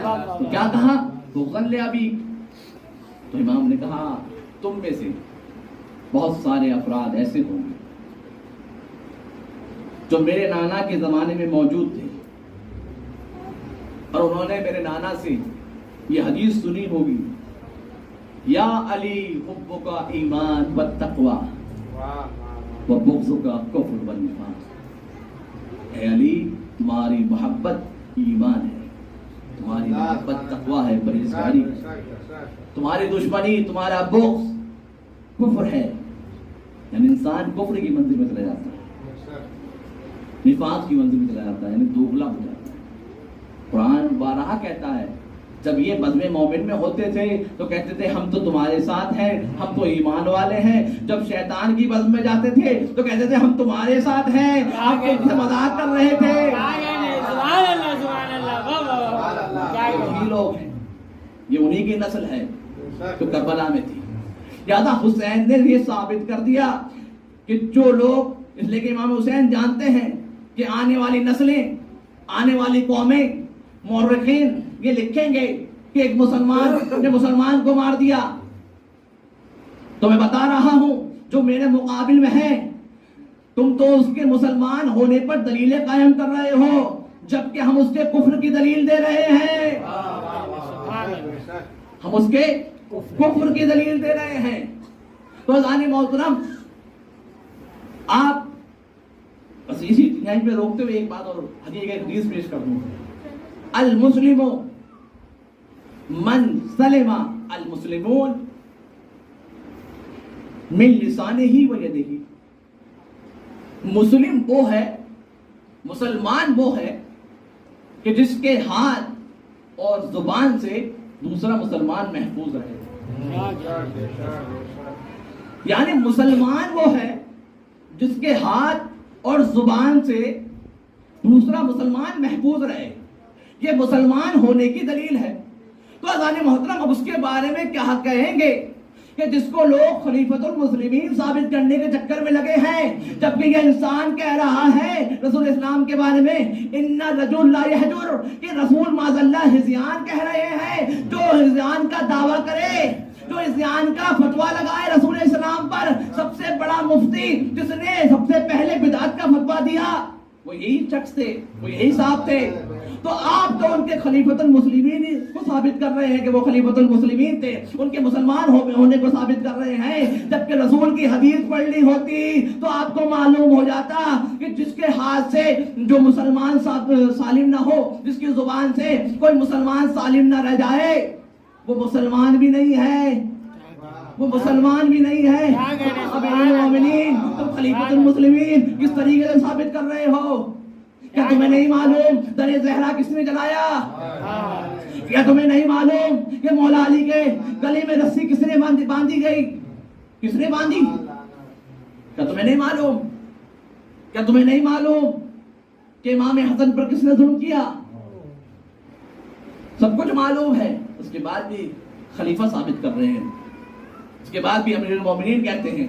تو کیا کہا؟ بغضاً لأبی، تو امام نے کہا تم میں سے بہت سارے افراد ایسے ہوں گے جو میرے نانا کے زمانے میں موجود تھے اور انہوں نے میرے نانا سے یہ حدیث سنی ہوگی، یا علی حبک ایمان والتقوی وبغضک کفر والنفاق، اے علی تمہاری محبت ایمان ہے، تمہاری محبت تقوی ہے، پرہیزگاری ہے، تمہاری دشمنی، تمہارا بغض کفر ہے، یعنی انسان کفر کی منزل میں چلا جاتا ہے، نفاق کی منزل میں چلا جاتا ہے، یعنی دوغلا ہو جاتا ہے۔ قرآن بارہا کہتا ہے جب یہ بزم مومن میں ہوتے تھے تو کہتے تھے ہم تو تمہارے ساتھ ہیں، ہم تو ایمان والے ہیں، جب شیطان کی بزم میں جاتے تھے تو کہتے تھے ہم تمہارے ساتھ ہیں، ہم تم سے مذاق کر رہے تھے۔ یہی لوگ ہیں، یہ انہی کی نسل ہے جو کربلا میں تھی۔ لہذا حسین نے یہ ثابت کر دیا کہ جو لوگ، اس لیے کہ امام حسین جانتے ہیں کہ آنے والی نسلیں، آنے والی قومیں، مورخین یہ لکھیں گے کہ ایک مسلمان نے مسلمان کو مار دیا، تو میں بتا رہا ہوں جو میرے مقابل میں ہیں، تم تو اس کے مسلمان ہونے پر دلیلیں قائم کر رہے ہو جبکہ ہم اس کے کفر کی دلیل دے رہے ہیں، ہم اس کے کفر کی دلیل دے رہے ہیں۔ تو عزیزان محترم، آپ بس اسی یہیں پہ روکتے ہوئے ایک بات اور حدیث پیش کر دوں، المسلم من سلم المسلمون من لسانہ و یدہ، مسلم وہ ہے، مسلمان وہ ہے کہ جس کے ہاتھ اور زبان سے دوسرا مسلمان محفوظ رہے، یعنی مسلمان وہ ہے جس کے ہاتھ اور زبان سے دوسرا مسلمان محفوظ رہے، یہ مسلمان ہونے کی دلیل ہے۔ تو عزیزان محترم، اب اس کے بارے میں کیا کہیں گے کہ جس کو لوگ خلیفۃ المسلمین ثابت کرنے کے چکر میں لگے ہیں، جبکہ یہ انسان کہہ رہا ہے رسول اسلام کے بارے میں ان رجل لا یحجر، کہ رسول معاذ اللہ ہذیان کہہ رہے ہیں، جو ہذیان کا دعویٰ کرے، جو ہذیان کا فتویٰ لگائے رسول اسلام پر، سب سے بڑا مفتی جس نے سب سے پہلے بدعت کا فتویٰ دیا وہ یہی شخص تھے، وہ یہی صاحب تھے۔ تو آپ تو ان کے خلیفۃ المسلمین کو ثابت کر رہے ہیں کہ وہ خلیفۃ المسلمین تھے، ان کے مسلمان ہونے کو ثابت کر رہے ہیں، جبکہ رسول کی حدیث پڑھنی ہوتی تو آپ کو معلوم ہو جاتا کہ جس کے ہاتھ سے جو مسلمان سالم نہ ہو، جس کی زبان سے کوئی مسلمان سالم نہ رہ جائے، وہ مسلمان بھی نہیں ہے، وہ مسلمان بھی نہیں ہے۔ امیر المومنین، تم خلیفۃ المسلمین کس طریقے سے ثابت کر رہے ہو؟ کیا تمہیں نہیں معلوم در زہرا کس نے جلایا؟ کیا تمہیں نہیں معلوم کہ مولا علی کے گلے میں رسی کس نے باندھی گئی؟ کس نے باندھی؟ کیا تمہیں نہیں معلوم؟ کیا تمہیں نہیں معلوم کہ امام حسن پر کس نے ظلم کیا؟ سب کچھ معلوم ہے، اس کے بعد بھی خلیفہ ثابت کر رہے ہیں، اس کے بعد بھی امیر المومنین کہتے ہیں،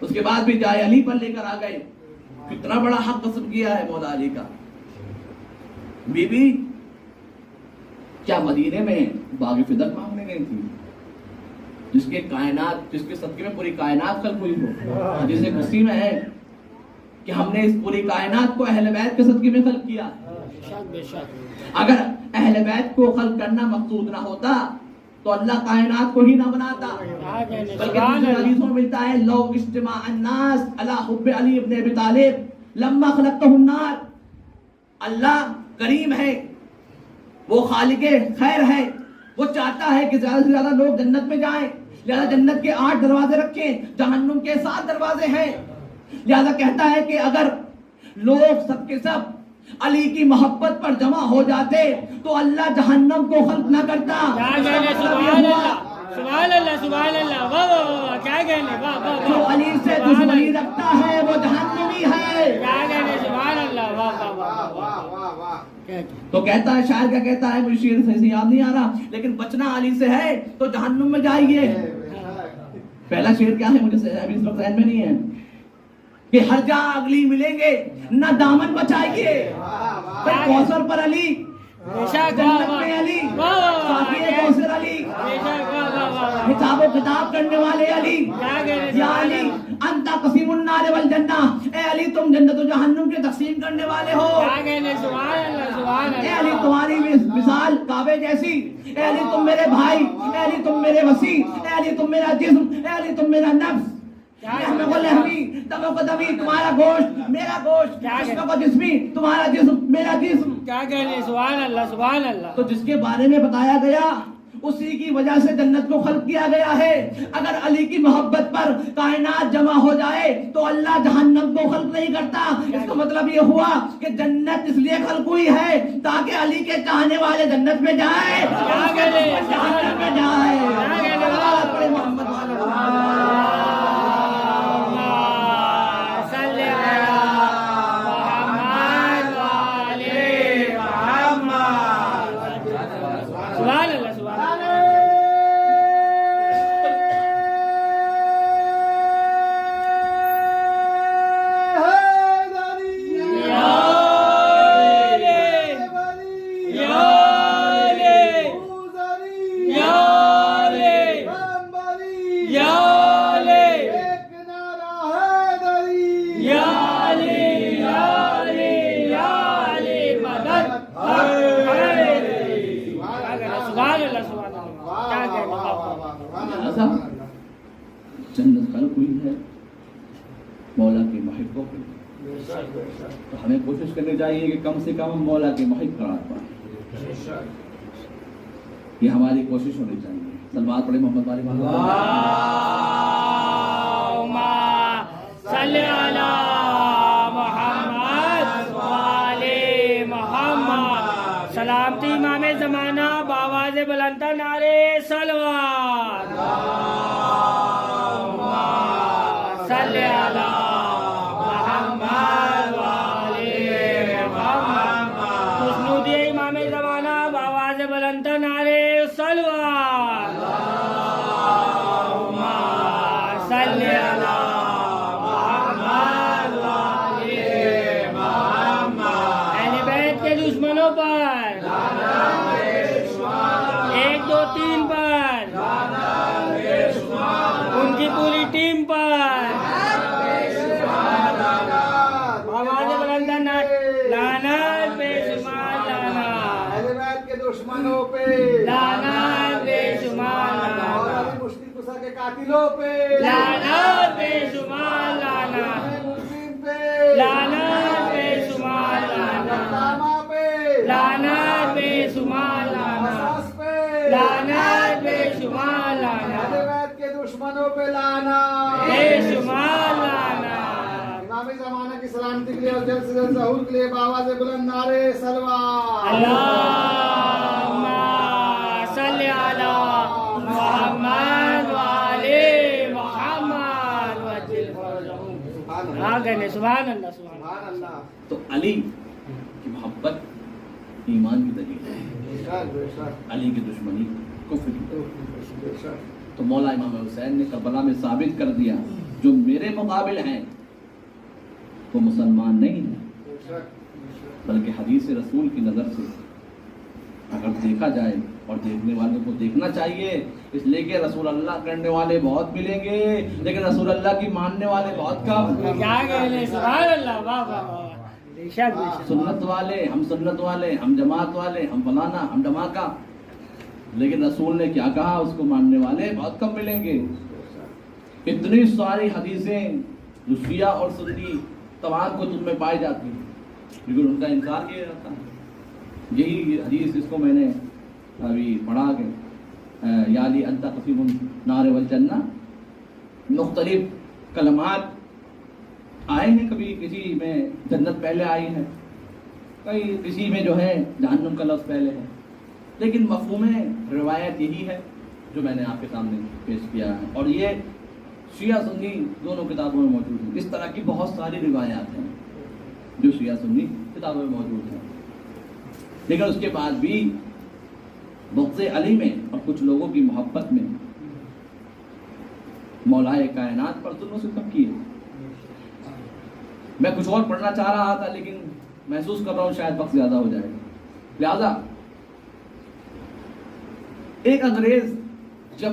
اس کے بعد بھی جائے علی پر لے کر آ گئے۔ کتنا بڑا حق قسم کیا ہے مولا علی کا۔ بی بی کیا مدینے میں باغ فدق مانگنے گئی تھی جس کے کائنات، جس کے صدقے میں پوری کائنات خلق ہوئی ہو؟ حدیث قدسی میں ہے کہ ہم نے اس پوری کائنات کو اہل بیت کے صدقے میں خلق کیا۔ اگر اہل بیت کو خلق کرنا مقصود نہ ہوتا تو اللہ کائنات کو ہی نہ بناتا، بلکہ دوسرے حدیثوں میں ملتا ہے لو اجتماع الناس علی حب علی ابن ابی طالب لما خلقتہ النار۔ اللہ کریم ہے، وہ خالق خیر ہے، وہ چاہتا ہے کہ زیادہ سے زیادہ لوگ جنت میں جائیں، لہذا جنت کے 8 دروازے رکھیں، جہنم کے 7 دروازے ہیں۔ لہذا کہتا ہے کہ اگر لوگ سب کے سب علی کی محبت پر جمع ہو جاتے تو اللہ جہنم کو خلق نہ کرتا۔ سبحان اللہ سبحان اللہ، واہ واہ واہ، کیا کہنے، واہ واہ، جو علی سے دشمنی رکھتا ہے وہ جہنمی ہے، کیا کہنے، سبحان اللہ، واہ واہ واہ واہ۔ تو کہتا ہے، شاعر کیا کہتا ہے، مجھے شعر سے یاد نہیں آ رہا، لیکن بچنا علی سے ہے تو جہنم میں جائیے۔ پہلا شعر کیا ہے مجھے ابھی اس وقت ذہن میں نہیں ہے، کہ ہر جہاں اگلی ملیں گے نہ دامن بچائیے، کوثر پر علی، جنت میں علی، خطاب کرنے والے علی کیا کہنے یا علی انت قسیم النار والجنہ، اے علی تم جنت و جہنم کے تقسیم کرنے والے ہو. کیا کہنے سبحان اللہ سبحان اے علی اللہ. تمہاری مثال کعبے جیسی. اے علی تم میرے بھائی، اے علی تم میرے وسیع، اے علی تم میرا جسم، اے علی تم میرا نفس. لحم کو لحمی، دم کو دمی، تمہارا گوشت میرا گوشت، جسم کو جسمی تمہارا جسم میرا جسم. کیا کہنے سبحان اللہ سبحان اللہ. تو جس کے بارے میں بتایا گیا اسی کی وجہ سے جنت کو خلق کیا گیا ہے. اگر علی کی محبت پر کائنات جمع ہو جائے تو اللہ جہنم کو خلق نہیں کرتا. اس کا مطلب یہ ہوا کہ جنت اس لیے خلق ہوئی ہے تاکہ علی کے چاہنے والے جنت میں جائے، جہنم میں جائے. بڑے محمد والے سبحان اللہ سبحان اللہ. جنت خلق ہوئی ہے مولا کے محب کو. تو ہمیں کوشش کرنی چاہیے کہ کم سے کم ہم مولا کے محب قرار پائیں. یہ ہماری کوشش ہونی چاہیے. سلوات پڑھے محمد والی اللہم صلی علی محمد وآلِ محمد. سلامتی امام زمانہ بآواز بلند نعرے صلوات. صلی علی محمد وآلِ محمد. خوشنودی امام زمانہ بآواز بلند نعرے صلوات. صلی علی محمد وآلِ محمد. اہل بیت کے دشمنوں پر 1 2 3 پر ان کی پوری ٹیم پر آواز بلند لعنت بے شمار لعنت. اہل بیت کے دشمنوں پہ لعنت بے شمار اور لعنت. علی مشتق موسیٰ کے قاتلوں پہ لعنت بے شمار لعنت. مجرم پہ لعنت بے شمار لعنت. علامہ پہ لعنت بے شمار لعنت. قصاص پہ لعنت بے شمار اہل لعنت. بیت کے دشمنوں پہ لعنت. بے شمار لعنت. امام زمانہ کی سلامتی کے لیے اور جلد سے جلد ظہور کے لیے بآواز بلند نعرے صلوات. اللہم صلی علی محمد وآلِ محمد وجل فرجہم. ہاں کہنے سبحان اللہ سبحان اللہ. سبحان اللہ. تو علی کی محبت ایمان کی دلیل ہے. بے شک بے شک علی کی دشمنی کفر کی. بے شک. تو مولا امام حسین نے کربلا میں ثابت کر دیا جو میرے مقابل ہیں وہ مسلمان نہیں ہیں، بے شک. بلکہ حدیث رسول کی نظر سے اگر دیکھا جائے اور دیکھنے والوں کو دیکھنا چاہیے، اس لیے کہ رسول اللہ کرنے والے بہت ملیں گے لیکن رسول اللہ کی ماننے والے بہت کم. کیا کہنے سبحان اللہ. واہ واہ واہ. بے شک بے شک. سنت والے، ہم سنت والے، ہم جماعت والے، ہم فلانا، ہم دھماکہ. لیکن رسول نے کیا کہا، اس کو ماننے والے بہت کم ملیں گے. اتنی ساری حدیثیں جو شیعہ اور سنی تمام کتب میں پائی جاتی ہیں لیکن ان کا انکار کیا جاتا ہے. یہی حدیث اس کو میں نے ابھی پڑھا کہ یا علی انت قسیم النار والجنہ. مختلف کلمات آئے ہیں، کبھی کسی میں جنت پہلے آئی ہے، کسی میں جو ہے جہنم کا لفظ پہلے ہے، لیکن مفہوم روایت یہی ہے جو میں نے آپ کے سامنے پیش کیا ہے. اور یہ شیعہ سنی دونوں کتابوں میں موجود ہیں. اس طرح کی بہت ساری روایات ہیں جو شیعہ سنی کتابوں میں موجود ہیں. لیکن اس کے بعد بھی بغض علی میں اور کچھ لوگوں کی محبت میں مولائے کائنات پر ظلم و ستم کیے. میں کچھ اور پڑھنا چاہ رہا تھا لیکن محسوس کر رہا ہوں شاید وقت زیادہ ہو جائے گا. لہذا ایک انگریز جب